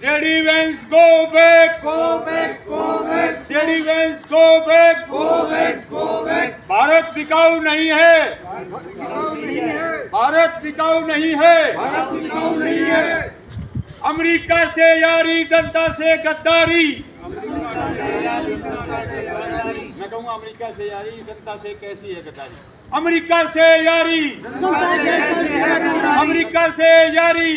JD Vance, go back, go back, go back. JD Vance, go back, go back, go back. Bharat टिकाऊ नहीं है, भारत टिकाऊ नहीं है, भारत टिकाऊ नहीं है। अमेरिका से यारी, जनता से गद्दारी। मैं कहूँगा अमेरिका से यारी, जनता से कैसी है गद्दारी। अमेरिका से यारी, अमेरिका से यारी।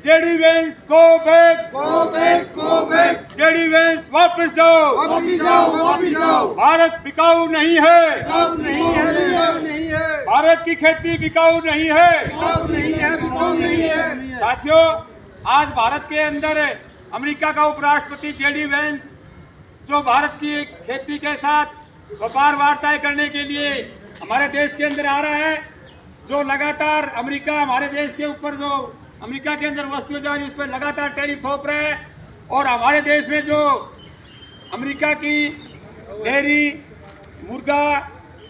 JD Vance, go back, go back, go back. JD Vance, वापस जाओ, वापस जाओ, वापस जाओ। भारत बिकाऊ नहीं है, बिकाऊ नहीं है, बिकाऊ नहीं है। भारत की खेती बिकाऊ नहीं है, बिकाऊ नहीं है, बिकाऊ नहीं है। साथियों, आज भारत के अंदर अमेरिका का उपराष्ट्रपति JD Vance जो भारत की खेती के साथ व्यापार वार्ताएं करने के लिए हमारे देश के अंदर आ रहा है, जो लगातार अमेरिका हमारे देश के ऊपर जो अमेरिका के अंदर वस्तुएं जा रही है उस पर लगातार टैरिफ थोप रहा है। और हमारे देश में जो अमेरिका की डेयरी, मुर्गा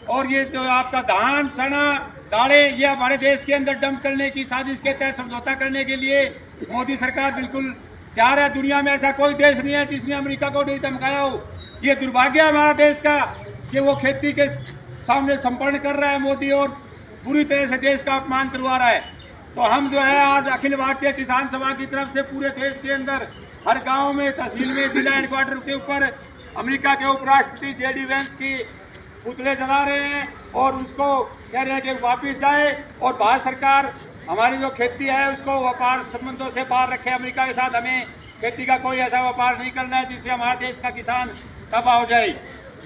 और ये जो आपका धान, चना, दालें, ये हमारे देश के अंदर डंप करने की साजिश के तहत समझौता करने के लिए मोदी सरकार बिल्कुल तैयार है। दुनिया में ऐसा कोई देश नहीं है जिसने अमेरिका को नहीं धमकाया हो। ये दुर्भाग्य है हमारा देश का कि वो खेती के सामने समर्पण कर रहा है मोदी, और पूरी तरह से देश का अपमान करवा रहा है। तो हम जो है आज अखिल भारतीय किसान सभा की तरफ से पूरे देश के अंदर हर गांव में, तहसील में, जिला हेडक्वार्टर के ऊपर अमेरिका के उपराष्ट्रपति JD Vance की पुतले जला रहे हैं और उसको कह रहे हैं कि वापस जाए और भारत सरकार हमारी जो खेती है उसको व्यापार संबंधों से बाहर रखे। अमेरिका के साथ हमें खेती का कोई ऐसा व्यापार नहीं करना है जिससे हमारे देश का किसान तबाह हो जाए।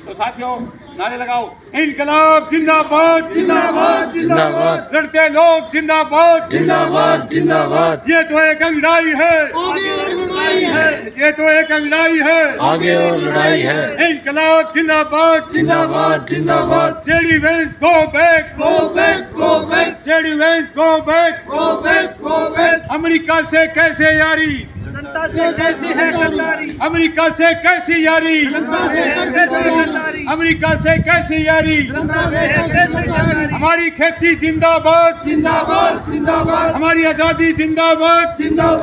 तो साथियों, नारे लगाओ, इनकलाब जिंदाबाद, जिंदाबाद, जिंदाबाद। लड़ते लोग जिंदाबाद, जिंदाबाद, जिंदाबाद। ये तो एक अंगड़ाई है, आगे और लड़ाई है। ये तो एक अंगड़ाई है, आगे और लड़ाई है। इनकलाब जिंदाबाद, जिंदाबाद, जिंदाबाद। JD Vance, go back, go back, go back. JD Vance, go back, go back, go back. America से कैसे यारी, जनता से कैसी है गद्दारी। अमेरिका से कैसी यारी, जनता से कैसी गद्दारी। अमेरिका से कैसी यारी, जनता से कैसी गद्दारी। हमारी खेती जिंदाबाद, जिंदाबाद, जिंदाबाद। हमारी आजादी जिंदाबाद, जिंदाबाद।